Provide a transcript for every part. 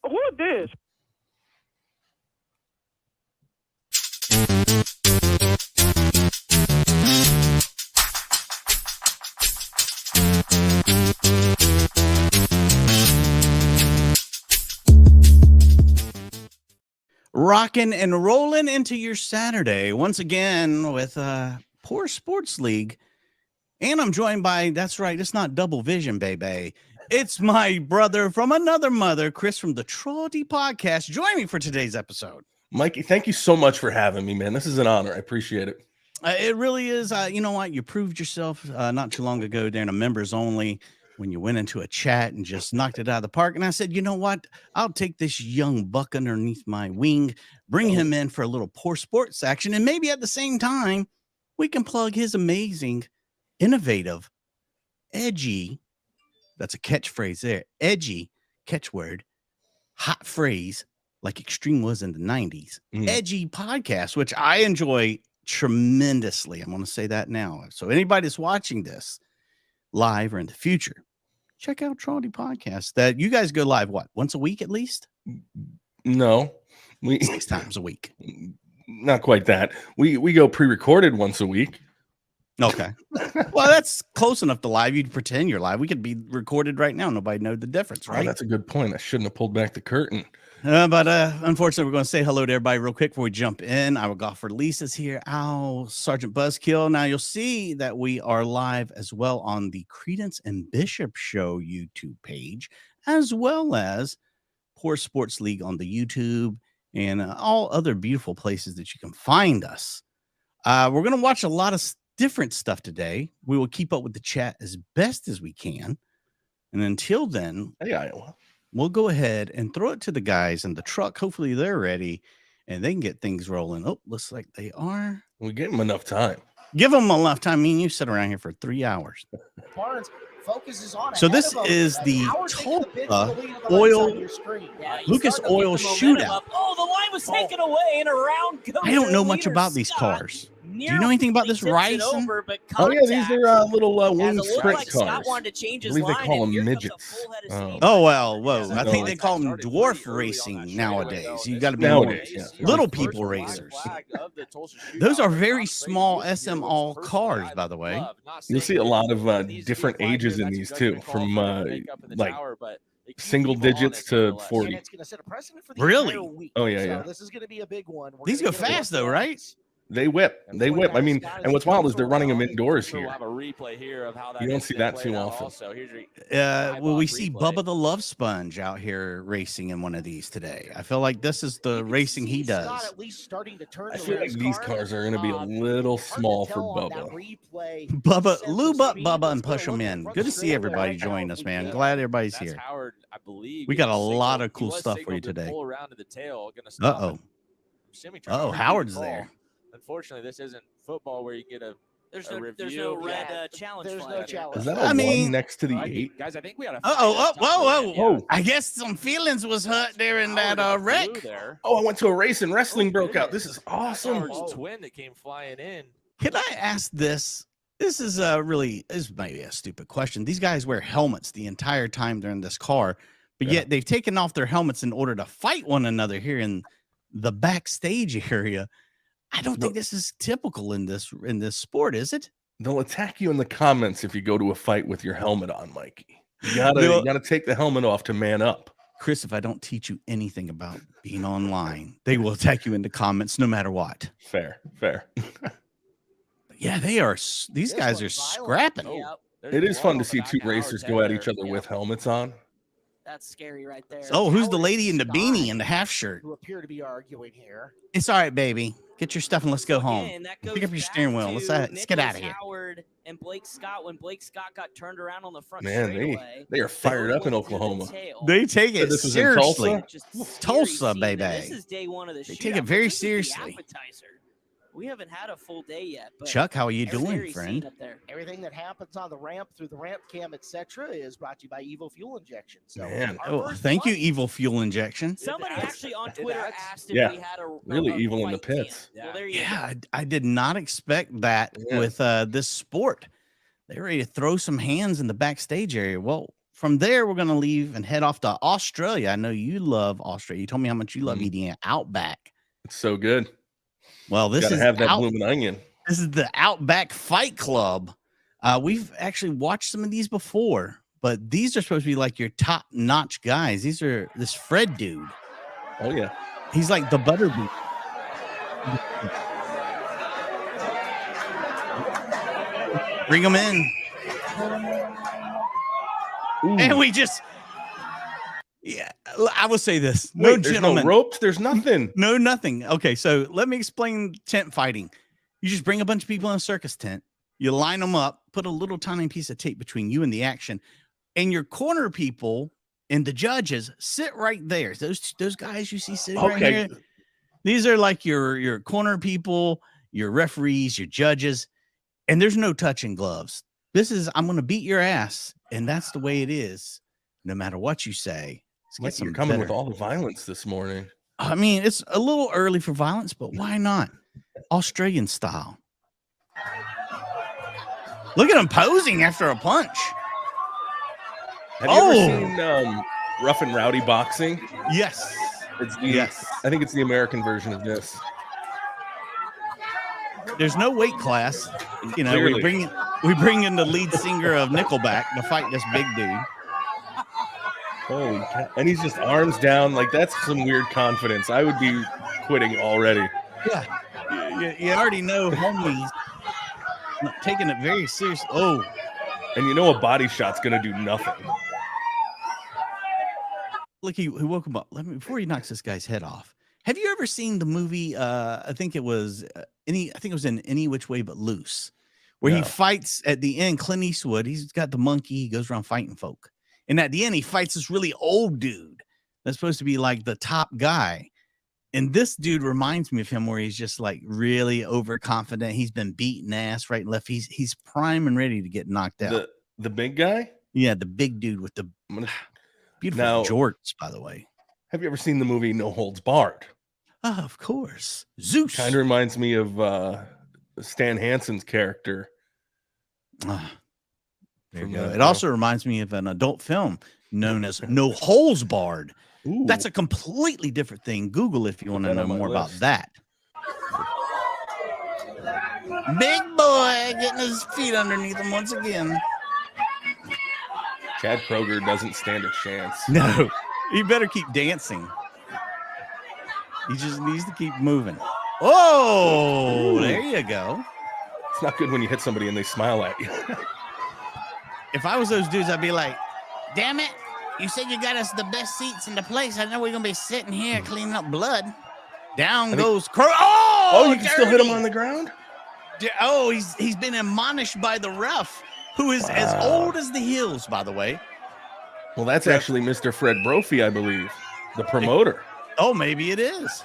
Who is this? Rocking and rolling into your Saturday once again with Poor Sports League. And I'm joined by, that's right, it's not double vision, baby. It's my brother from another mother, Chris from the Trolley Podcast. Join me for today's episode. Mikey, thank you so much for having me, man. This is an honor. I appreciate it. It really is. You know what? You proved yourself not too long ago during a members only when you went into a chat and just knocked it out of the park. And I said, you know what? I'll take this young buck underneath my wing, bring him in for a little Poor Sports action. And maybe at the same time, we can plug his amazing, innovative, edgy, that's a catchphrase there, edgy catchword, hot phrase like Extreme was in the 90s, edgy podcast, which I enjoy tremendously. I'm going to say that now. So anybody that's watching this live or in the future, check out Trolley Podcast. That you guys go live, what, once a week at least? No, 6 times a week. Not quite that. We go pre-recorded once a week. Okay. Well, that's close enough to live. You'd pretend you're live. We could be recorded right now. Nobody know the difference, right? Oh, that's a good point. I shouldn't have pulled back the curtain. But unfortunately, we're going to say hello to everybody real quick before we jump in. Our golfer Lisa's here. Ow, Sergeant Buzzkill. Now you'll see that we are live as well on the Credence and Bishop Show YouTube page, as well as Poor Sports League on the YouTube and all other beautiful places that you can find us. We're going to watch a lot of different stuff today. We will keep up with the chat as best as we can. And until then, Hey, Iowa. we'll go ahead and throw it to the guys in the truck. Hopefully they're ready and they can get things rolling. Oh, looks like they are. We gave them enough time. Give them enough time. Me and you sit around here for 3 hours. Barnes focuses on So this is the Tulsa oil, Lucas Oil shootout. Oh, the line was taken away and around goes. I don't know their much leader, about these Scott. cars. Do you know anything about this Tips it racing? over, but Oh, yeah, these are little as wing it looked sprint like Scott cars. wanted to change I his believe they line, call and them here comes a midgets. full head of Oh. steam. Oh, well, whoa. Yeah, I think they call them dwarf racing nowadays. You got to be more Nowadays, yeah. little people racers. Those are very small SM all cars, by the way. You'll see a lot of different ages in these too, from like single digits to 40. It's going to set a precedent for the Really? entire week. Oh, yeah, So yeah. this is going to be a big one. We're These gonna go get a fast, look though, at right? it. They whip. They whip. I mean, and what's wild is they're running them indoors here. We'll have a replay here of how that You don't see that too played out often. also. Here's your Well, we live see replay. Bubba the Love Sponge out here racing in one of these today. I feel like this is the racing he Scott does. at least starting to turn I the feel like race these car. cars are going to be a little Hard to small for tell on that Bubba. replay. Bubba, Sense of lube up speed, Bubba but and it's gonna push him look in. like Good to front see straight everybody right now join if us, we man. can. Glad everybody's That's here. Howard, I believe. We he got a was lot signaled- of cool he was stuff for you signaled to today. pull around to the tail, gonna stop Uh-oh. and semi-try to Oh, repeat Howard's the call. there. Unfortunately, this isn't football where you get a There's a no, there's review. no red Yeah, challenge there's flag. no challenge. Is that a I mean- 1 next to the All right, 8? guys, I think we got a Uh-oh, fight up top whoa, of the whoa. end. Whoa. I guess some feelings was hurt there in Howard that in the wreck. blue there. Oh, I went to a race and wrestling broke out. goodness. This is awesome. Howard's twin that came flying in. Can I ask this? This is this might be a stupid question. These guys wear helmets the entire time they're in this car, but Yeah. yet they've taken off their helmets in order to fight one another here in the backstage area. I don't think this is typical in this sport, is it? They'll attack you in the comments if you go to a fight with your helmet on, Mikey. You gotta, They'll- you gotta take the helmet off to man up. Chris, if I don't teach you anything about being online, they will attack you in the comments no matter what. Fair, fair. Yeah, they are. These This guys are one's violent. scrapping. Oh, Yep, there's It is blood fun on to the see back two of racers Howard's go head at each there. other with Yep. helmets on. that's scary right there. Oh, who's the Howard lady in the Scott, beanie and the half shirt? Who appear to be arguing here. It's all right, baby. Get your stuff and let's go home. Again, that Pick goes up your back steering wheel. Let's get Nicholas out of here. Howard and Blake Scott when Blake Scott got turned around on the front Man, straightaway. they are fired up in Went to the Oklahoma. tail. They take So it this was in seriously. Tulsa? Just scary Tulsa, scene. baby. And this is day one of the They shootout, take it but very this is the seriously. appetizer. We haven't had a full day yet, but Chuck, how are you scary doing, scene friend? up there. Everything that happens on the ramp through the ramp cam, etc., is brought to you by Evo Fuel Injection. So, Man. our Oh, first thank you, fight- Evil Fuel Injection. Somebody That's- actually on did Twitter that- asked if Yeah, we had a really a evil in the fight cam. pits. Well, there you Yeah, go. I did not expect that Yeah. with this sport. They're ready to throw some hands in the backstage area. Well, from there, we're going to leave and head off to Australia. I know you love Australia. You told me how much you love eating at Outback. It's so good. Well, this Gotta is have that blooming onion. This is the Outback Fight Club. We've actually watched some of these before, but these are supposed to be like your top-notch guys. These are this Fred dude. Oh yeah, he's like the butterbean. Bring them in. Ooh. And we just, yeah, I will say this. No, Wait, there's gentlemen. no ropes. There's nothing. No, nothing. Okay, so let me explain tent fighting. You just bring a bunch of people in a circus tent. You line them up, put a little tiny piece of tape between you and the action, and your corner people and the judges sit right there. Those guys you see sitting right here. These are like your corner people, your referees, your judges, and there's no touching gloves. This is, I'm going to beat your ass, and that's the way it is, no matter what you say. Like you're coming with all the violence this morning. I mean, it's a little early for violence, but why not? Australian style. Look at him posing after a punch. Have you ever seen Rough and Rowdy boxing? Yes. Yes. I think it's the American version of this. There's no weight class. You know, Clearly. we bring in the lead singer of Nickelback to fight this big dude. Holy cow. And he's just arms down. Like, that's some weird confidence. I would be quitting already. Yeah. You already know homies taking it very seriously. Oh. And you know a body shot's going to do nothing. Look, he woke him up. Before he knocks this guy's head off. Have you ever seen the movie? I think it was in Any Which Way But Loose, where he fights at the end. Clint Eastwood, he's got the monkey. He goes around fighting folk, and at the end, he fights this really old dude that's supposed to be like the top guy. And this dude reminds me of him, where he's just like really overconfident. He's been beating ass right and left. He's prime and ready to get knocked out. The big guy? Yeah, the big dude with the beautiful jorts, by the way. Have you ever seen the movie No Holds Barred? Oh, of course. Zeus. Kind of reminds me of Stan Hansen's character. There you go. It also reminds me of an adult film known as No Holes Barred. Ooh. That's a completely different thing. Google if you want to know more about that. Big boy getting his feet underneath him once again. Chad Kroger doesn't stand a chance. No, he better keep dancing. He just needs to keep moving. Oh, there you go. It's not good when you hit somebody and they smile at you. If I was those dudes, I'd be like, damn it. You said you got us the best seats in the place. I know we're going to be sitting here cleaning up blood. Down goes Crow. Oh, you can still hit him on the ground? Oh, he's been admonished by the ref, who is as old as the hills, by the way. Well, that's actually Mr. Fred Brophy, I believe, the promoter. Oh, maybe it is.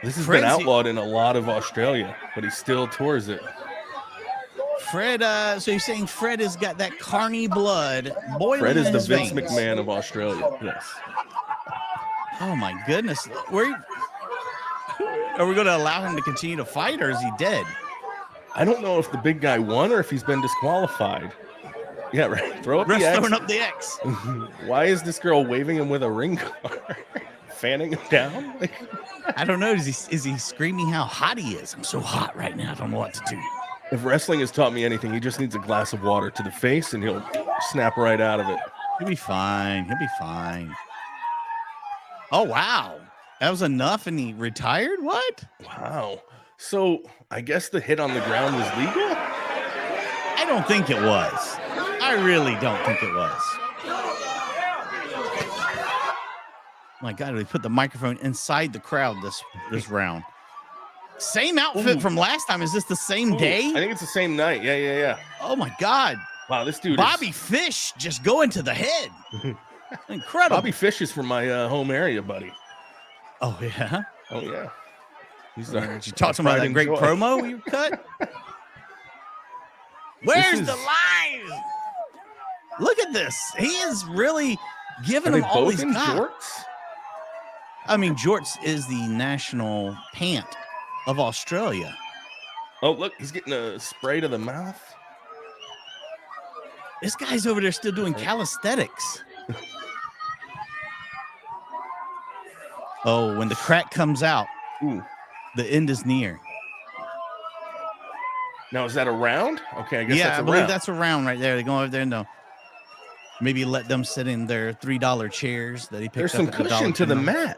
This has been outlawed in a lot of Australia, but he still tours it. Fred, so you're saying Fred has got that carny blood boiling Fred is in the his Vince veins. McMahon of Australia. Yes. Oh my goodness. Are we going to allow him to continue to fight, or is he dead? I don't know if the big guy won or if he's been disqualified. Yeah, right. Throw up the X. Throwing up the X. Why is this girl waving him with a ring card? Fanning him down? I don't know. Is he screaming how hot he is? I'm so hot right now. I don't know what to do. If wrestling has taught me anything, he just needs a glass of water to the face and he'll snap right out of it. He'll be fine. He'll be fine. Oh, wow. That was enough and he retired? What? Wow. So I guess the hit on the ground was legal? I don't think it was. I really don't think it was. My God, they put the microphone inside the crowd this round. Same outfit from last time. Is this the same day? I think it's the same night. Yeah. Oh my God. Wow, this dude Bobby Fish just going to the head. Incredible. Bobby Fish is from my home area, buddy. Oh, yeah? Oh, yeah. He's Did you talk to him about that great promo you cut? Where's the line? Look at this. He is really giving them all he's got. Jorts? I mean, jorts is the national pant of Australia. Oh, look, he's getting a spray to the mouth. This guy's over there still doing calisthenics. Oh, when the crack comes out, the end is near. Now, is that a round? Okay, I guess that's I a believe round. that's a round right there. They go over there and they'll maybe let them sit in their $3 chairs that he picked There's up. some at the cushion to the mat.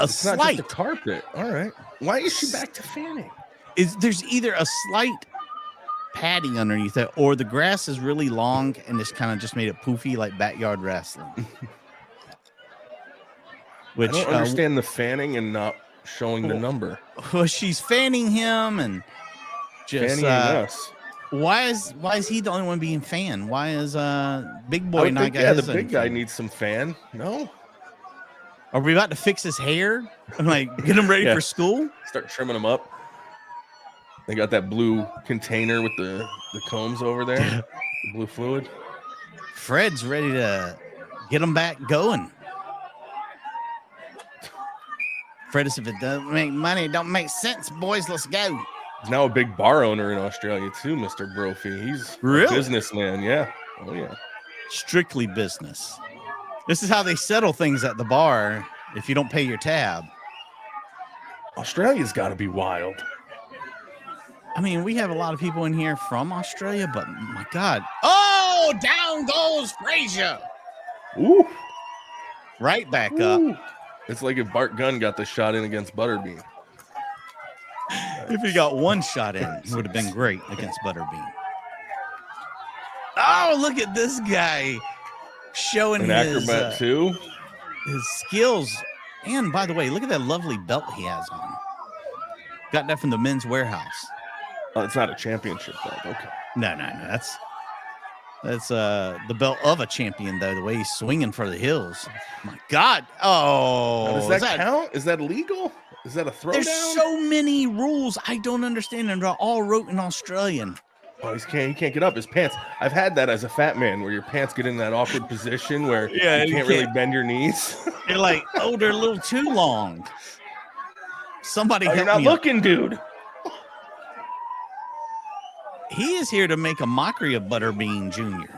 It's Not slight. just a carpet. All right. Why is she back to fanning? There's either a slight padding underneath it, or the grass is really long and it's kind of just made it poofy like backyard wrestling. Which I don't understand the fanning and not showing the number. Well, she's fanning him and just Fanning us. Why is he the only one being fanned? Why is big boy I would not think, got yeah, his the own big guy fan? needs some fan. No. Are we about to fix his hair? I'm like, get him ready Yeah. for school? Start trimming them up. They got that blue container with the combs over there. The blue fluid. Fred's ready to get him back going. Fred, if it doesn't make money, it don't make sense, boys. Let's go. He's now a big bar owner in Australia too, Mr. Brophy. He's Really? a businessman. Yeah. Oh yeah. Strictly business. This is how they settle things at the bar if you don't pay your tab. Australia's got to be wild. I mean, we have a lot of people in here from Australia, but my God. Oh, down goes Frazier. Ooh. Right back up. Ooh. It's like if Bart Gunn got the shot in against Butterbean. If he got one shot in, it would have been great against Butterbean. Oh, look at this guy showing An acrobat too. His skills. And by the way, look at that lovely belt he has on. Got that from the Men's Warehouse. Oh, it's not a championship belt. Okay. No. That's the belt of a champion, though. The way he's swinging for the hills. My God. Oh, Now, does that count? Is that legal? Is that a throwdown? There's so many rules I don't understand, and they're all wrote in Australian. Oh, he can't get up his pants. I've had that as a fat man, where your pants get in that awkward position where you can't really bend your knees. They're like, oh, they're a little too long. Somebody help you're not me up. looking, dude. He is here to make a mockery of Butterbean Jr.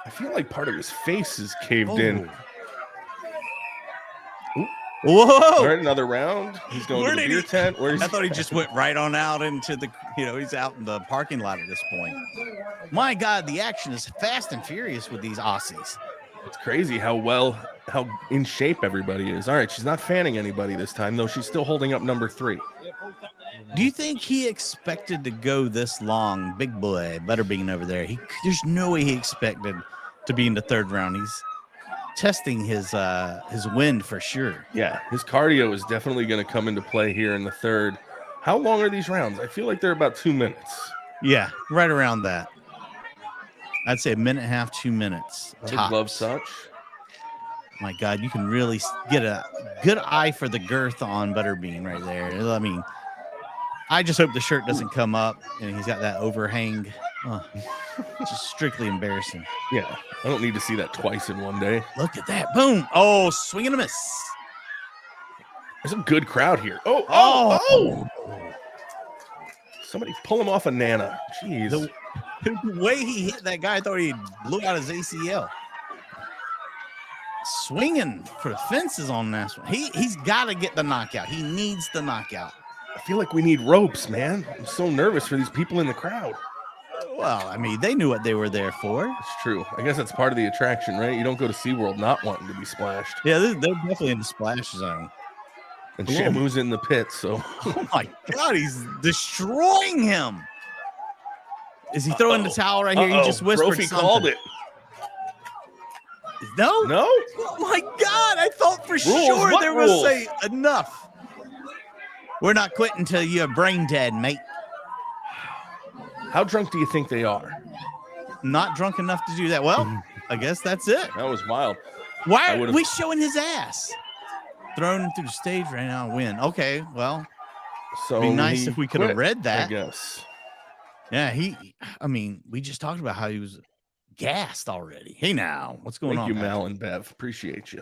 I feel like part of his face is caved in. Whoa! All right, another round. He's going Where to the did beer he- tent. I thought he just went right on out into the, he's out in the parking lot at this point. My God, the action is fast and furious with these Aussies. It's crazy how in shape everybody is. All right, she's not fanning anybody this time, though. She's still holding up number 3. Do you think he expected to go this long? Big boy, Butterbean over there. There's no way he expected to be in the 3rd round. He's testing his wind for sure. Yeah, his cardio is definitely going to come into play here in the 3rd. How long are these rounds? I feel like they're about 2 minutes. Yeah, right around that. I'd say a minute and a half, 2 minutes. I would love such. My God, you can really get a good eye for the girth on Butterbean right there. I mean, I just hope the shirt doesn't come up and he's got that overhang. Just strictly embarrassing. Yeah, I don't need to see that twice in one day. Look at that. Boom. Oh, swing and a miss. There's a good crowd here. Oh. Somebody pull him off a Nana. Jeez. The way he hit that guy, I thought he blew out his ACL. Swinging for the fences on this one. He's got to get the knockout. He needs the knockout. I feel like we need ropes, man. I'm so nervous for these people in the crowd. Well, I mean, they knew what they were there for. It's true. I guess that's part of the attraction, right? You don't go to SeaWorld not wanting to be splashed. Yeah, they're definitely in the splash zone. And Shamu's in the pit, so. Oh, my God, he's destroying him. Is he throwing the towel right here? He just whispered Brophy something. called it. No? No? Oh, my God, I thought for sure What there was rules? say enough. We're not quitting until you're brain dead, mate. How drunk do you think they are? Not drunk enough to do that. Well, I guess that's it. That was wild. Why are we showing his ass? Throwing him through the stage right now, win. Okay, well, So it'd be nice if we could have read that. I guess. Yeah, I mean, we just talked about how he was gassed already. Hey, now, what's going on? Thank you, Patrick? Mal and Bev. Appreciate you.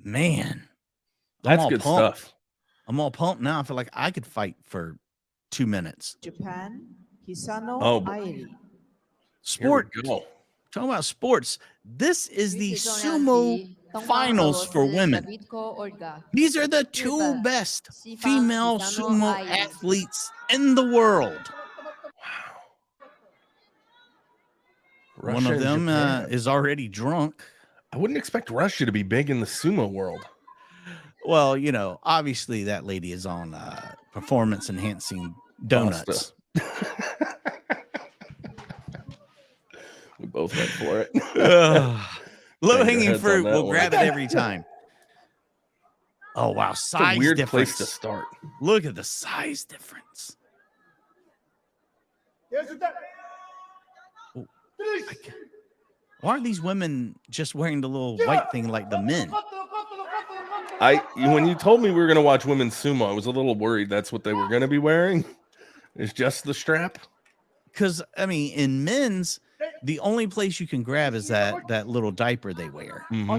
Man, That's good stuff. I'm all pumped now. I feel like I could fight for 2 minutes. Japan, Hisano Oh. Airi. Sport. Here we go. Talking about sports. This is the sumo finals for women. These are the two best female sumo athletes in the world. Russia One of and them Japan. is already drunk. I wouldn't expect Russia to be big in the sumo world. Well, you know, obviously that lady is on performance enhancing donuts. We both went for it. Low hanging heads fruit. on that We'll one. grab it every time. Oh, wow. It's Size a weird difference. place to start. Look at the size difference. Oh, why are these women just wearing the little white thing like the men? When you told me we were going to watch women's sumo, I was a little worried that's what they were going to be wearing. It's just the strap. Because, I mean, in men's, the only place you can grab is that little diaper they wear. Mm-hmm.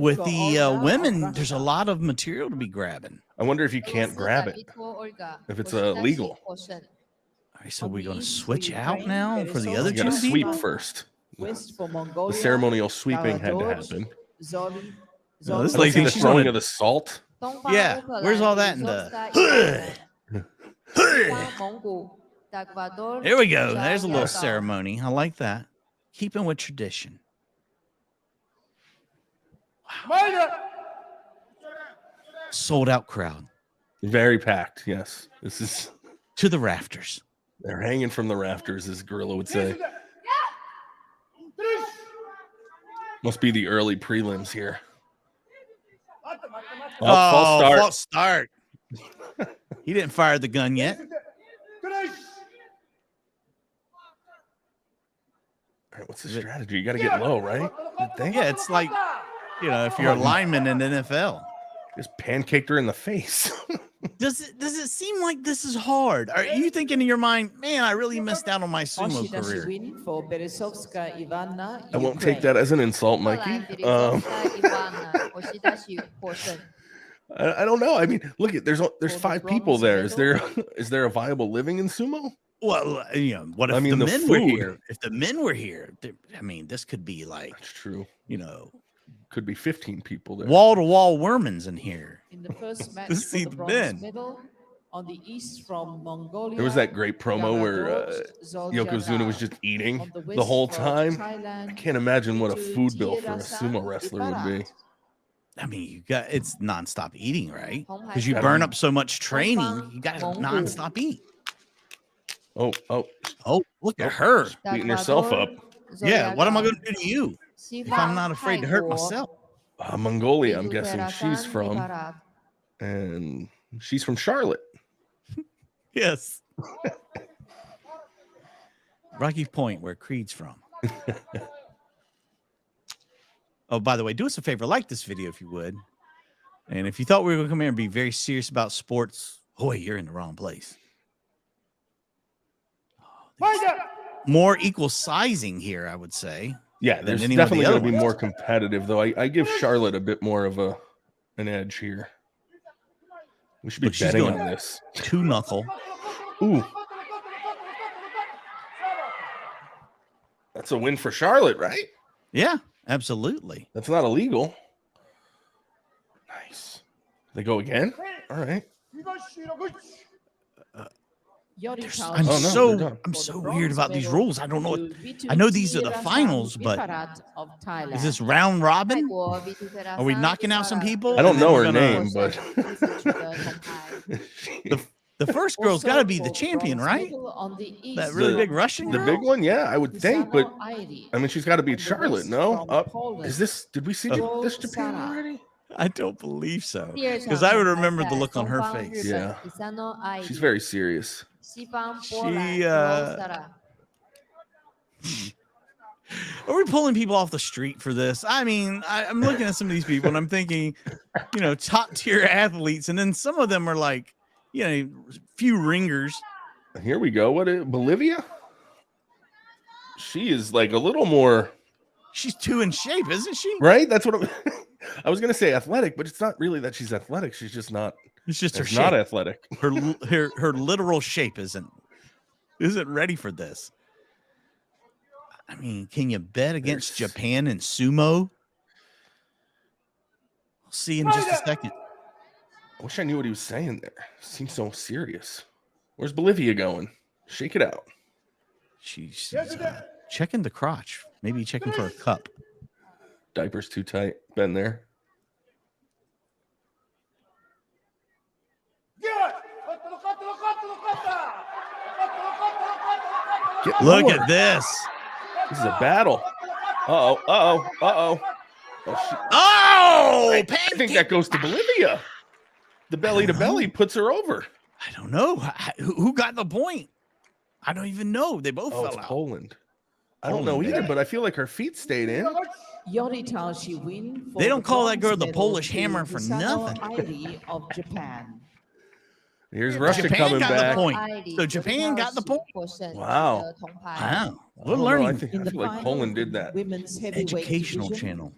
With the women, there's a lot of material to be grabbing. I wonder if you can't grab it, if it's illegal. All right, so we're going to switch out now for the other You got to two sweep people? first. The ceremonial sweeping had to happen. No, this I don't lady, see the she's throwing on of the salt. Yeah, where's all that in the... There we go. There's a little ceremony. I like that. Keeping with tradition. Wow. Sold out crowd. Very packed. Yes, this is To the rafters. they're hanging from the rafters, as Gorilla would say. Must be the early prelims here. Oh, false start. He didn't fire the gun yet. All right, what's the strategy? You got to get low, right? Yeah, it's like, you know, if you're a lineman in the NFL. Just pancaked her in the face. Does it seem like this is hard? Are you thinking in your mind, man, I really missed out on my sumo career? I won't take that as an insult, Mikey. I don't know. I mean, look at there's 5 people there. Is there a viable living in sumo? Well, you know, what if I mean, the the men were food. here? If the men were here, I mean, this could be like, That's true. you know, Could be 15 people there. wall-to-wall Wermans in here. In the first match Let's see for the the men. bronze medal on the east from Mongolia. There was that great promo where Yokozuna was just eating the whole time. I can't imagine what a food bill for a sumo wrestler would be. I mean, it's nonstop eating, right? Because you Gotta burn be- up so much training, you got to nonstop eat. Oh, Oh, look at her. beating herself up. Yeah, what am I going to do to you if I'm not afraid to hurt myself? Mongolia, I'm guessing she's from. And she's from Charlotte. Yes. Rocky Point, where Creed's from. Oh, by the way, do us a favor, like this video if you would. And if you thought we were going to come here and be very serious about sports, boy, you're in the wrong place. More equal sizing here, I would say. Yeah, there's any of the definitely other going to be ones. more competitive, though. I give Charlotte a bit more of an edge here. We should be Look, she's betting going on this. 2-knuckle. Ooh. That's a win for Charlotte, right? Yeah, absolutely. That's not illegal. Nice. They go again? All right. I'm Oh, no, they're done. I'm so weird about these rules. I don't know. I know these are the finals, but is this round robin? Are we knocking out some people? I don't and then know we're her gonna- name, but The first girl's got to be the champion, right? That really big Russian the girl? big one, yeah, I would think, but I mean, she's got to beat Charlotte, no? Did we see this Japan already? I don't believe so. Because I would remember the look on her face. Yeah. She's very serious. Are we pulling people off the street for this? I mean, I'm looking at some of these people and I'm thinking, you know, top tier athletes, and then some of them are like, you know, few ringers. Here we go. Bolivia? She is like a little more. She's too in shape, isn't she? Right? That's what I was going to say athletic, but it's not really that she's athletic. She's just not. It's just her It's shape. not athletic. Her literal shape isn't ready for this. I mean, can you bet against Japan and sumo? We'll see in just a second. I wish I knew what he was saying there. Seems so serious. Where's Bolivia going? Shake it out. She's checking the crotch. Maybe checking for a cup. Diaper's too tight. Been there. Look at this. This is a battle. Uh-oh. Uh-oh. Uh-oh. Oh, I think that goes to Bolivia. The belly to belly puts her over. I don't know. Who got the point? I don't even know. They both fell It's out. Poland. I don't know either, but I feel like her feet stayed in. They don't call that girl the Polish hammer for nothing. Of Japan. Here's Russia Japan coming got back. the point. So Japan got the point. Wow. Wow. We're I don't know. learning. I feel like Poland did that. Women's heavyweight Educational division. channel.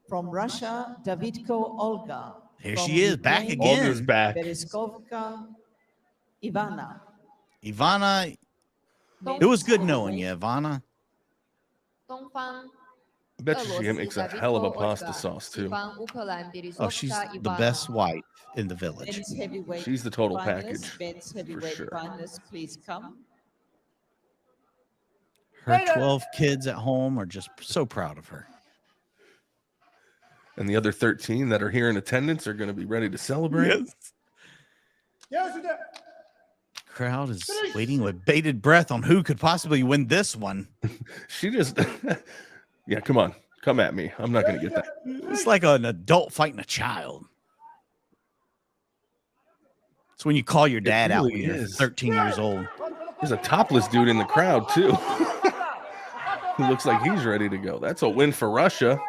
From Russia, Davidko Olga. Here From she is, back Ukraine, Olga's again. back. Bereskovka Ivana. Ivana, it was good knowing you, Ivana. I bet you she makes a hell of a pasta sauce, too. Oh, she's the best wife in the village. Men's heavyweight She's the total finalists, package, men's heavyweight sure. finalists, please come. Her 12 kids at home are just so proud of her. And the other 13 that are here in attendance are going to be ready to celebrate. Crowd is waiting with bated breath on who could possibly win this one. She just, yeah, come on. Come at me. I'm not going to get that. It's like an adult fighting a child. It's when you call your dad out when really you're is. 13 years old. There's a topless dude in the crowd, too. Who looks like he's ready to go. That's a win for Russia.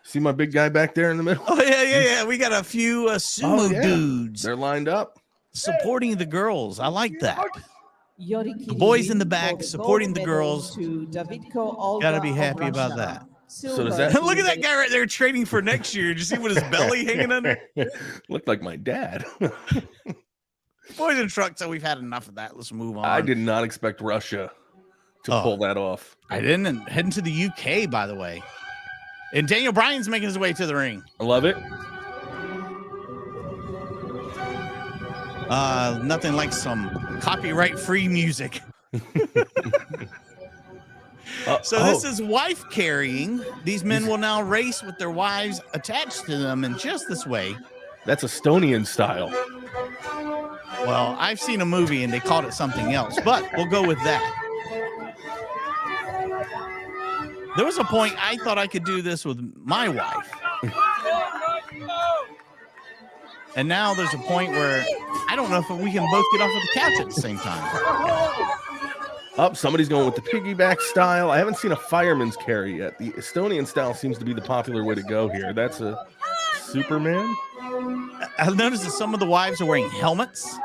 See my big guy back there in the middle? Oh, yeah. We got a few sumo dudes They're lined up. supporting the girls. I like that. The boys in the back supporting the girls. Gotta be happy about that. So does that Look at that guy right there training for next year. Did you see what his belly hanging under? Looked like my dad. Boys in truck, so we've had enough of that. Let's move on. I did not expect Russia to pull that off. I didn't. And heading to the UK, by the way. And Daniel Bryan's making his way to the ring. I love it. Nothing like some copyright-free music. So this is wife carrying. These men will now race with their wives attached to them in just this way. That's Estonian style. Well, I've seen a movie and they called it something else, but we'll go with that. There was a point I thought I could do this with my wife. And now there's a point where I don't know if we can both get off of the couch at the same time. Somebody's going with the piggyback style. I haven't seen a fireman's carry yet. The Estonian style seems to be the popular way to go here. That's a Superman. I've noticed that some of the wives are wearing helmets,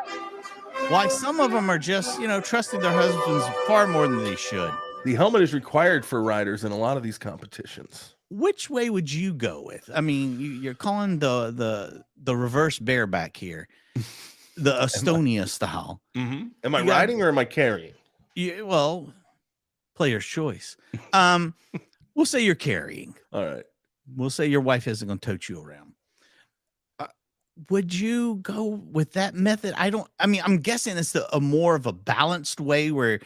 while some of them are just, trusting their husbands far more than they should. The helmet is required for riders in a lot of these competitions. Which way would you go with? I mean, you're calling the reverse bareback here, the Estonia style. Mm-hmm. Am I riding or am I carrying? Yeah, well, player's choice. We'll say you're carrying. All right. We'll say your wife isn't going to tote you around. Would you go with that method? I'm guessing it's a more of a balanced way where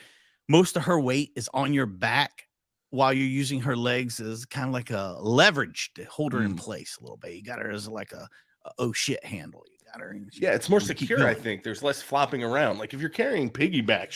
most of her weight is on your back while you're using her legs as kind of like a leverage to hold her in place a little bit. You got her as like a oh shit handle. You got her. Yeah, it's more secure, I think. There's less flopping around. Like if you're carrying piggyback,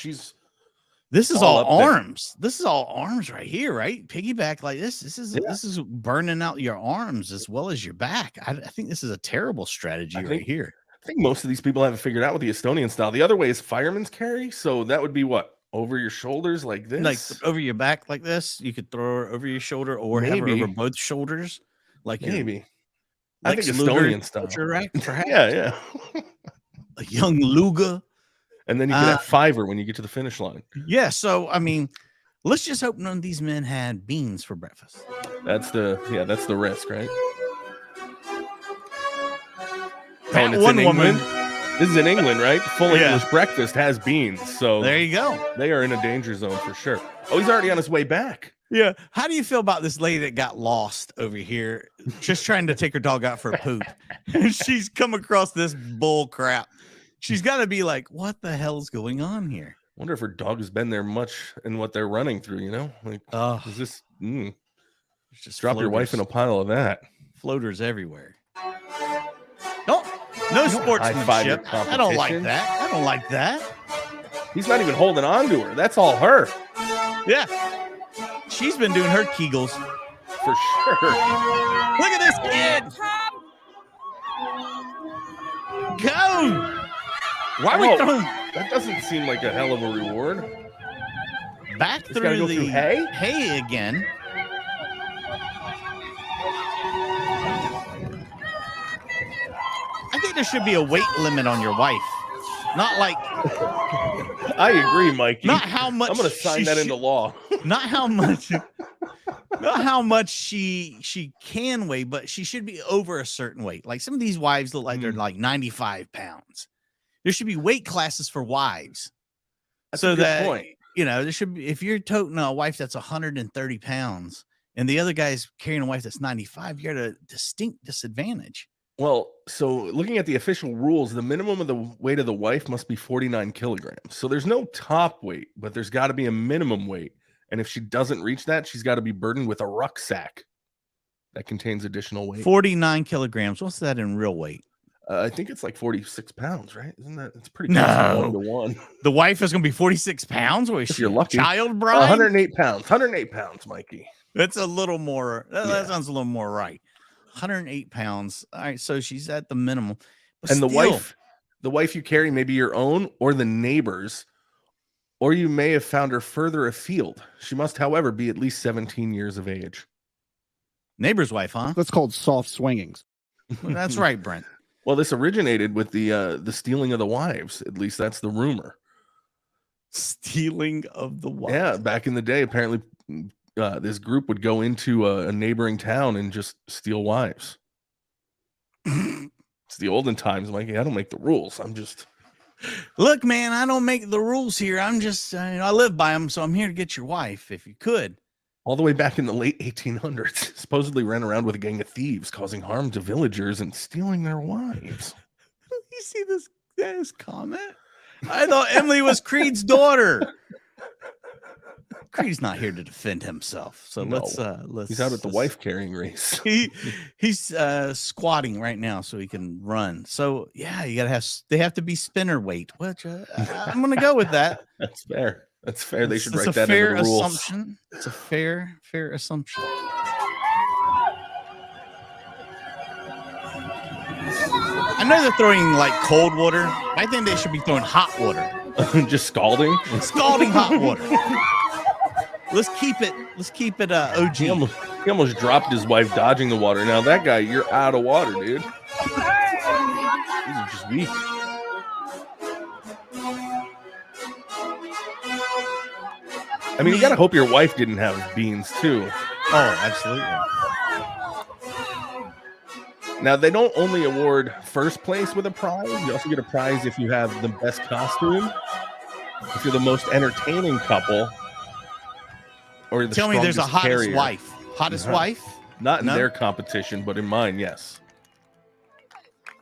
this is all arms. This is all arms right here, right? Piggyback like this. This is burning out your arms as well as your back. I think this is a terrible strategy right here. I think most of these people haven't figured out with the Estonian style. The other way is fireman's carry. So that would be what? Over your shoulders like this? Like over your back like this. You could throw her over your shoulder or have her over both shoulders. Like maybe. I think Estonian style. Perhaps. Yeah. A young Luga. And then you get that fiver when you get to the finish line. Yeah. So, let's just hope none of these men had beans for breakfast. That's the risk, right? That one woman. This is in England, right? Full Yeah. English breakfast has beans, so There you go. they are in a danger zone for sure. Oh, he's already on his way back. Yeah. How do you feel about this lady that got lost over here, just trying to take her dog out for a poop? And she's come across this bull crap. She's got to be like, what the hell's going on here? Wonder if her dog has been there much in what they're running through, you know? Like, is this Just drop your wife in a pile of that? Floaters everywhere. No high-five sportsmanship. your I don't like competition. that. I don't like that. He's not even holding on to her. That's all her, Yeah. She's been doing her Kegels. for sure. Look at this kid. Go. Why are we Whoa. throwing That doesn't seem like a hell of a reward. back Just gotta through go the through hay? hay again? I think there should be a weight limit on your wife. Not like I agree, Mikey. not how much I'm going to sign she that should- into law. not how much she can weigh, but she should be over a certain weight. Like some of these wives look like they're like 95 pounds. There should be weight classes for wives. That's so a good that point. you know, there should be, if you're toting a wife that's 130 pounds and the other guy's carrying a wife that's 95, you're at a distinct disadvantage. Well, so looking at the official rules, the minimum of the weight of the wife must be 49 kilograms. So there's no top weight, but there's got to be a minimum weight. And if she doesn't reach that, she's got to be burdened with a rucksack that contains additional weight. 49 kilograms. What's that in real weight? I think it's like 46 pounds, right? Isn't that? It's pretty No. close to 1 to 1. The wife is going to be 46 pounds? Or is If she you're a lucky. child bride? 108 pounds. 108 pounds, Mikey. That's a little more. That Yeah. sounds a little more right. 108 pounds. All right, so she's at the minimum. But And still, the wife you carry may be your own or the neighbor's, or you may have found her further afield. She must, however, be at least 17 years of age. neighbor's wife, huh? That's called soft swingings. Well, that's right, Brent. Well, this originated with the stealing of the wives. At least that's the rumor. Stealing of the wife. Yeah, back in the day, apparently this group would go into a neighboring town and just steal wives. It's the olden times, Mikey. I don't make the rules. I'm just Look, man, I don't make the rules here. I'm just, I live by them, so I'm here to get your wife, if you could. all the way back in the late 1800s. Supposedly ran around with a gang of thieves, causing harm to villagers and stealing their wives. You see this comment? I thought Emily was Creed's daughter. Creed's not here to defend himself, so No. let's. He's out at the wife carrying race. He's squatting right now so he can run. So yeah, they have to be spinner weight. Which I'm gonna go with that. That's fair. That's fair. They should It's write a that fair into the rules. assumption. It's a fair assumption. I know they're throwing like cold water. I think they should be throwing hot water. Just scalding. Scalding hot water. Let's keep it OG. He almost dropped his wife dodging the water. Now that guy, you're out of water, dude. These are just weak. I mean, you gotta hope your wife didn't have beans too. Oh, absolutely. Now they don't only award first place with a prize. You also get a prize if you have the best costume, if you're the most entertaining couple, or the Tell me there's a strongest hottest carrier. wife. Hottest Uh-huh. wife? Not in No? their competition, but in mine, yes.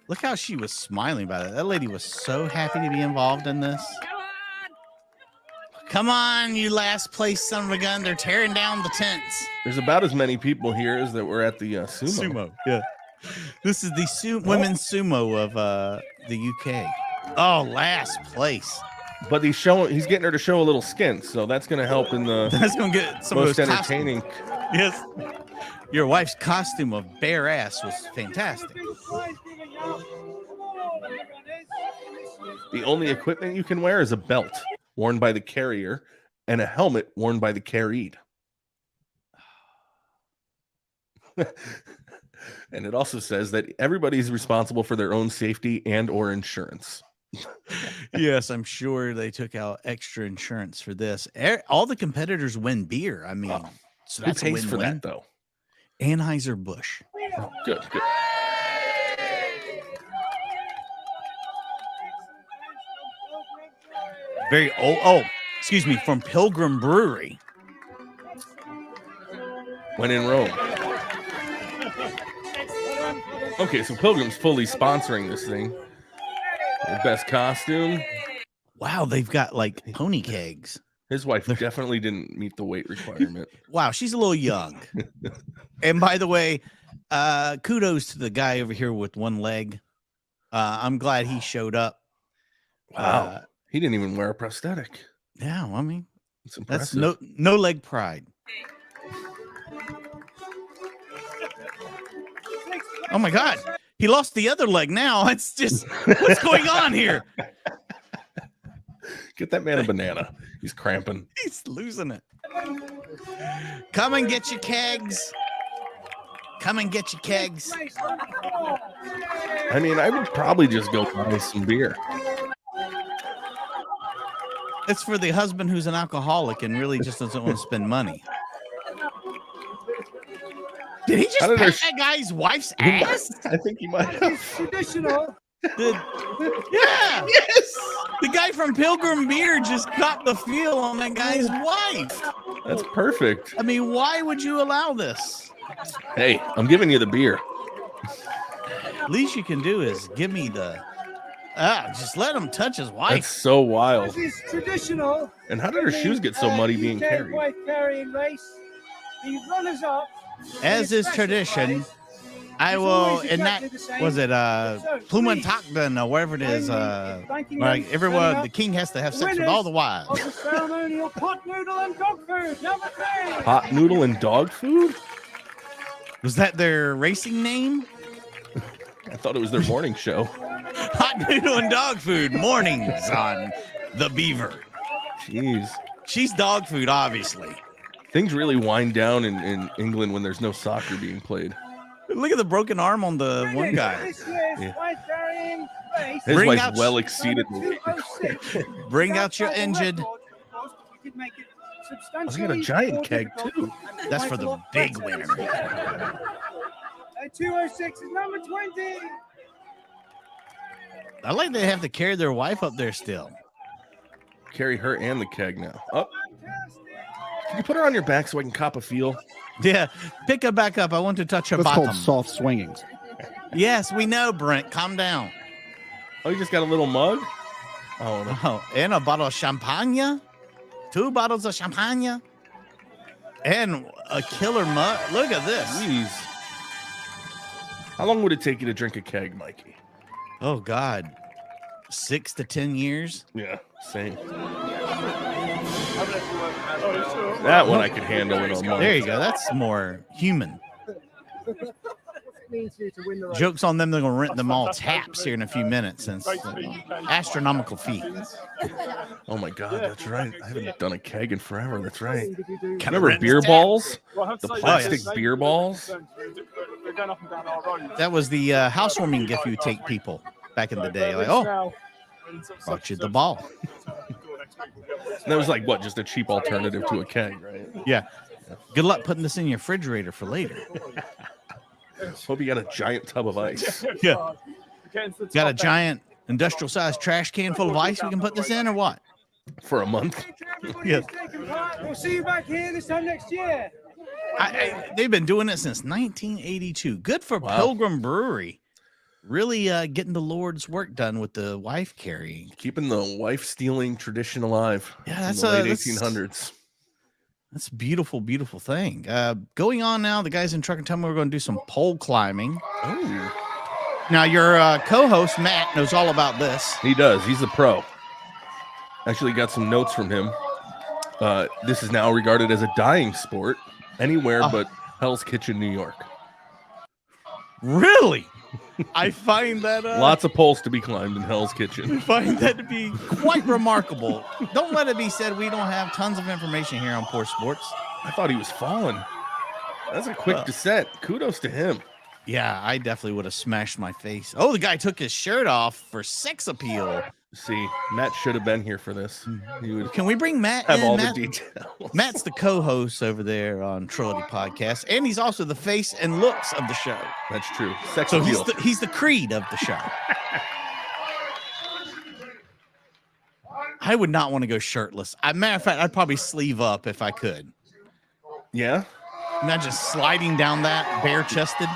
Look how she was smiling about it. That lady was so happy to be involved in this. Come on, you last place son of a gun. They're tearing down the tents. There's about as many people here as that were at the sumo. Yeah. This is the women's sumo of the UK. Oh, last place. But he's getting her to show a little skin, so that's going to help in the That's going to get some most of those costumes. entertaining. Yes. Your wife's costume of bare ass was fantastic. The only equipment you can wear is a belt worn by the carrier and a helmet worn by the carried. And it also says that everybody's responsible for their own safety and or insurance. Yes, I'm sure they took out extra insurance for this. All the competitors win beer. I mean, so Who that's a pays for win-win. that, though? Anheuser-Busch. Oh, good. Very old. Oh, excuse me, from Pilgrim Brewery. When in Rome. Okay, so Pilgrim's fully sponsoring this thing. Their best costume. Wow, they've got like pony kegs. His wife definitely didn't meet the weight requirement. Wow, she's a little young. And by the way, kudos to the guy over here with one leg. I'm glad he showed up. Wow. He didn't even wear a prosthetic. Yeah, I mean, It's impressive. that's no leg pride. Oh my God, he lost the other leg now. It's just, what's going on here? Get that man a banana. He's cramping. He's losing it. Come and get your kegs. Come and get your kegs. I mean, I would probably just go buy some beer. It's for the husband who's an alcoholic and really just doesn't want to spend money. Did he just How did pat our- that guy's wife's ass? I think he might have. Traditional. Yeah. Yes. The guy from Pilgrim Beer just got the feel on that guy's wife. That's perfect. I mean, why would you allow this? Hey, I'm giving you the beer. Least you can do is give me the just let him touch his wife. That's so wild. This is traditional. And how did her shoes get so muddy being UK carried? wife carrying race. The runners up. As is tradition, I will, and that was it, Plumentakden or wherever it is, like everyone, the king has to have sex with all the wives. Of the ceremonial pot noodle and dog food. Number 3. Hot noodle and dog food? Was that their racing name? I thought it was their morning show. Hot noodle and dog food mornings on the Beaver. Jeez. She's dog food, obviously. Things really wind down in England when there's no soccer being played. Look at the broken arm on the one guy. This year's Yeah. wife carrying race. His Bring wife out- well exceeded the weight. 206. Bring out your Outside the injured. record, of course, but we did make it Oh, he substantially got a giant more keg difficult. too. That's for Quite a the lot big better. winner. 206 is number 20. I like they have to carry their wife up there still. Carry her and the keg now. Up. Can you put her on your back so I can cop a feel? Yeah, pick her back up. I want to touch her That's bottom. called soft swinging. Yes, we know, Brent. Calm down. Oh, you just got a little mug? Oh, no. Oh, and a bottle of champagne. 2 bottles of champagne. And a killer mug. Look at this. Jeez. How long would it take you to drink a keg, Mikey? Oh, God. 6 to 10 years. Yeah, same. That one I could handle in a month. There you go. That's more human. Means you to win the race. Joke's on them. They're going to rent them all taps here in a few minutes. Since astronomical fee. Oh my God, that's right. I haven't done a keg in forever. That's right. Did you do? Kinda Remember rent beer tap. balls? The yes. plastic beer balls? That was the housewarming gift you would take people back in the day. Like, oh, brought you the ball. And that was like what? Just a cheap alternative to a keg, right? Yeah. Good luck putting this in your refrigerator for later. Hope you got a giant tub of ice. Yeah. Got a giant industrial sized trash can full of ice we can put this in or what? For a month. Yes. Taking part. We'll see you back here this time next year. They've been doing it since 1982. Good for Wow. Pilgrim Brewery. Really getting the Lord's work done with the wife carrying. Keeping the wife stealing tradition alive. Yeah, in that's the late that's- 1800s. That's a beautiful, beautiful thing. Going on now, the guys in Truck and Tumble, we're going to do some pole climbing. Oh, Now, your co-host, Matt, knows all about this. he does. He's a pro. Actually, got some notes from him. This is now regarded as a dying sport anywhere Oh. but Hell's Kitchen, New York. Really? I find that Lots of poles to be climbed in Hell's Kitchen. find that to be quite remarkable. Don't let it be said we don't have tons of information here on Poor Sports. I thought he was falling. That's a quick descent. Kudos to him. Yeah, I definitely would have smashed my face. Oh, the guy took his shirt off for sex appeal. See, Matt should have been here for this. He would Can we bring Matt have in? all Matt- the details. Matt's the co-host over there on Trilogy Podcast, and he's also the face and looks of the show. That's true. Sex So appeal. he's the creed of the show. I would not want to go shirtless. Matter of fact, I'd probably sleeve up if I could. Yeah. Imagine sliding down that bare chested.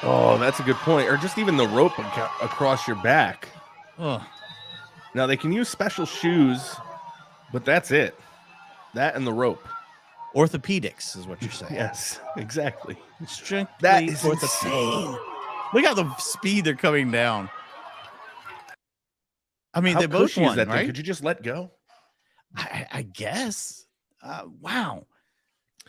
Oh, that's a good point. Or just even the rope across your back. Oh, Now they can use special shoes, but that's it. That and the rope. orthopedics is what you're saying. Yes, exactly. Strictly That is insane. Look at the speed they're coming down. I mean, How they both cushy is won, that thing? right? Could you just let go? I guess. Wow.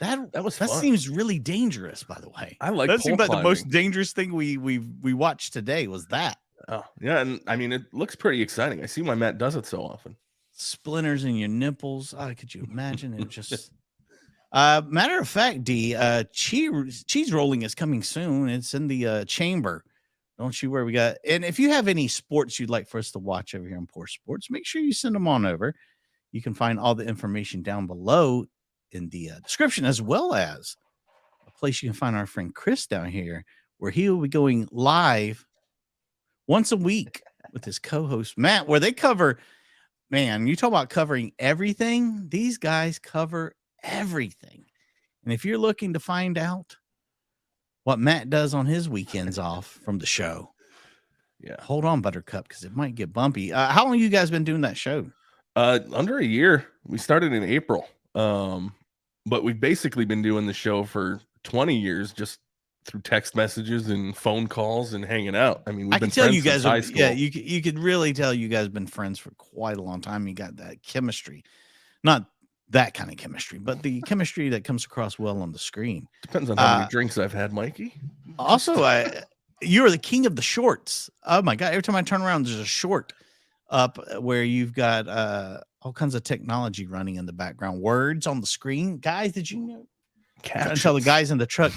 That was That fun. seems really dangerous, by the way. I like that seemed pole like the most climbing. dangerous thing we watched today was that. Oh, yeah, and I mean, it looks pretty exciting. I see why Matt does it so often. Splinters in your nipples. Could you imagine it? Just matter of fact, D, cheese rolling is coming soon. It's in the chamber. Don't you worry. We got, and if you have any sports you'd like for us to watch over here on Poor Sports, make sure you send them on over. You can find all the information down below in the description, as well as a place you can find our friend Chris down here, where he will be going live once a week with his co-host Matt, where they cover, man, you talk about covering everything. These guys cover everything. And if you're looking to find out what Matt does on his weekends off from the show, Yeah, hold on, Buttercup, because it might get bumpy. How long you guys been doing that show? under a year. We started in April, but we've basically been doing the show for 20 years, just through text messages and phone calls and hanging out. I mean, we've I been can tell friends you guys since high are, school. yeah, you could really tell you guys have been friends for quite a long time. You got that chemistry, not that kind of chemistry, but the chemistry that comes across well on the screen. Depends on how many drinks I've had, Mikey. Also, you are the king of the shorts. Oh my God. Every time I turn around, there's a short up where you've got all kinds of technology running in the background. Words on the screen. Guys, did you know? I'm trying to tell the guys in the truck,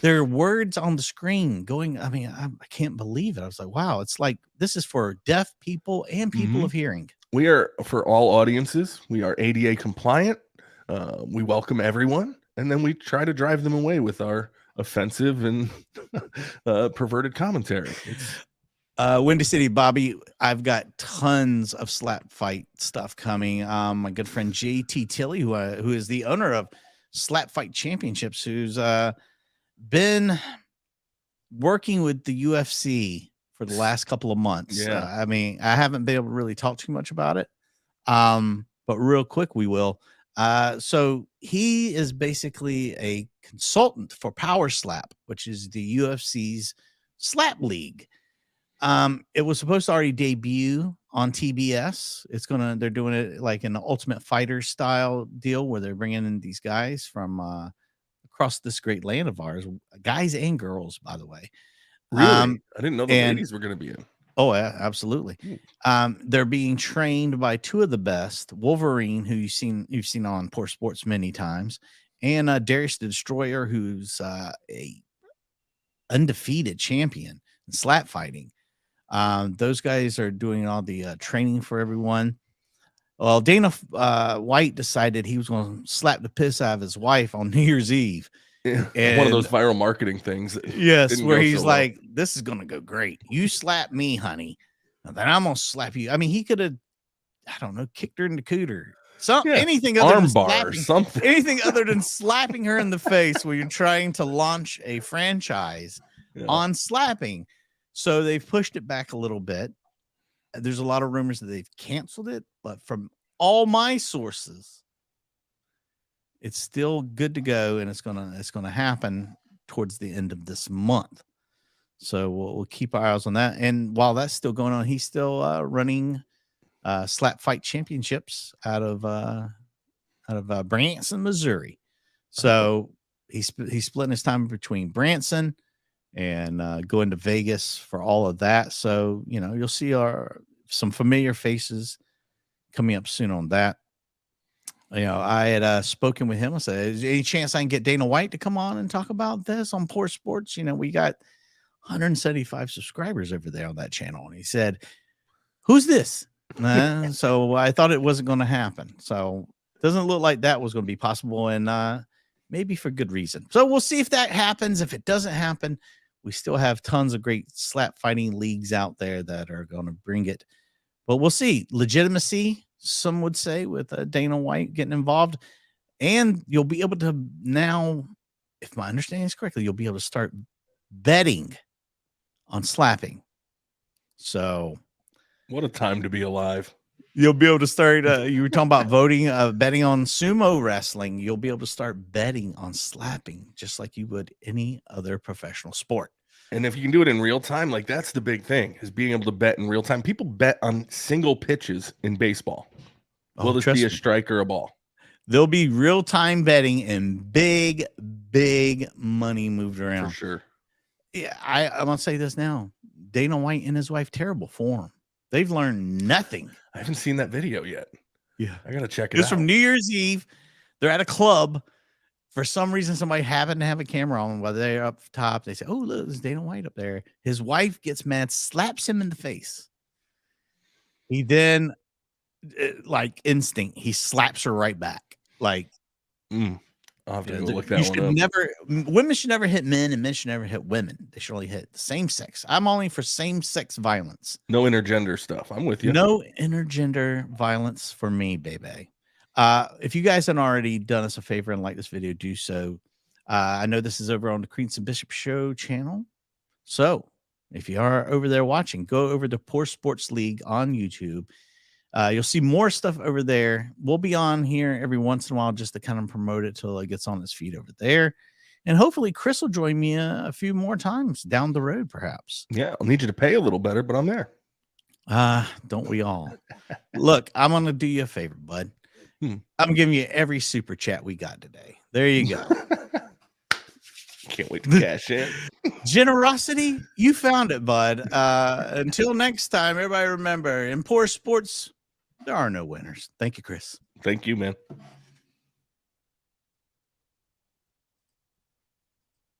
there are words on the screen going. I mean, I can't believe it. I was like, wow, it's like this is for deaf people and people of hearing. We are for all audiences. We are ADA compliant. We welcome everyone, and then we try to drive them away with our offensive and perverted commentary. Windy City, Bobby, I've got tons of slap fight stuff coming. My good friend JT Tilley, who is the owner of Slap Fight Championships, who's been working with the UFC for the last couple of months. Yeah. I mean, I haven't been able to really talk too much about it. But real quick, we will. So he is basically a consultant for Power Slap, which is the UFC's slap league. It was supposed to already debut on TBS. They're doing it like an Ultimate Fighter style deal where they're bringing in these guys from across this great land of ours, guys and girls, by the way. Really? I didn't know the ladies were going to be in. Oh, yeah, absolutely. They're being trained by two of the best, Wolverine, who you've seen on Poor Sports many times, and Darius the Destroyer, who's a undefeated champion in slap fighting. Those guys are doing all the training for everyone. Well, Dana White decided he was going to slap the piss out of his wife on New Year's Eve. Yeah, one of those viral marketing things. Yes, where he's like, this is going to go great. You slap me, honey, and then I'm going to slap you. I mean, he could have, I don't know, kicked her in the cooter. Anything other than armbar or something. Anything other than slapping her in the face when you're trying to launch a franchise on slapping. So they've pushed it back a little bit. There's a lot of rumors that they've canceled it, but from all my sources, it's still good to go, and it's gonna happen towards the end of this month. So we'll keep our eyes on that. And while that's still going on, he's still running Slap Fight Championships out of Branson, Missouri. So he's splitting his time between Branson and going to Vegas for all of that. So you'll see some familiar faces coming up soon on that. I had spoken with him. I said, is there any chance I can get Dana White to come on and talk about this on Poor Sports? We got 175 subscribers over there on that channel. And he said, who's this? So I thought it wasn't going to happen. So it doesn't look like that was going to be possible, and maybe for good reason. So we'll see if that happens. If it doesn't happen, we still have tons of great slap fighting leagues out there that are going to bring it. But we'll see. Legitimacy some would say, with Dana White getting involved. And you'll be able to now, if my understanding is correctly, you'll be able to start betting on slapping. So What a time to be alive. you'll be able to start. You were talking about voting, betting on sumo wrestling. You'll be able to start betting on slapping just like you would any other professional sport. And if you can do it in real time, like that's the big thing, is being able to bet in real time. People bet on single pitches in baseball. Will this be a strike or a ball? There'll be real-time betting and big money moved around. For sure. Yeah, I'm gonna say this now. Dana White and his wife, terrible form. They've learned nothing. I haven't seen that video yet. Yeah, I gotta check it it's out. from New Year's Eve. They're at a club. For some reason, somebody happened to have a camera on while they're up top. They say, "Oh, look, there's Dana White up there." His wife gets mad, slaps him in the face. He then, like instinct, he slaps her right back. Like, I'll have to go look you that should one up. never. Women should never hit men, and men should never hit women. They should only hit the same sex. I'm only for same-sex violence. No intergender stuff. I'm with you. No intergender violence for me, baby. If you guys haven't already done us a favor and like this video, do so. I know this is over on the Creeds and Bishop Show channel. So if you are over there watching, go over to Poor Sports League on YouTube. You'll see more stuff over there. We'll be on here every once in a while just to kind of promote it till it gets on its feet over there. And hopefully Chris will join me a few more times down the road, perhaps. Yeah, I'll need you to pay a little better, but I'm there. Don't we all? Look, I'm going to do you a favor, bud. I'm giving you every super chat we got today. There you go. Can't wait to cash in. Generosity, you found it, bud. Until next time, everybody remember, in poor sports, there are no winners. Thank you, Chris. Thank you, man.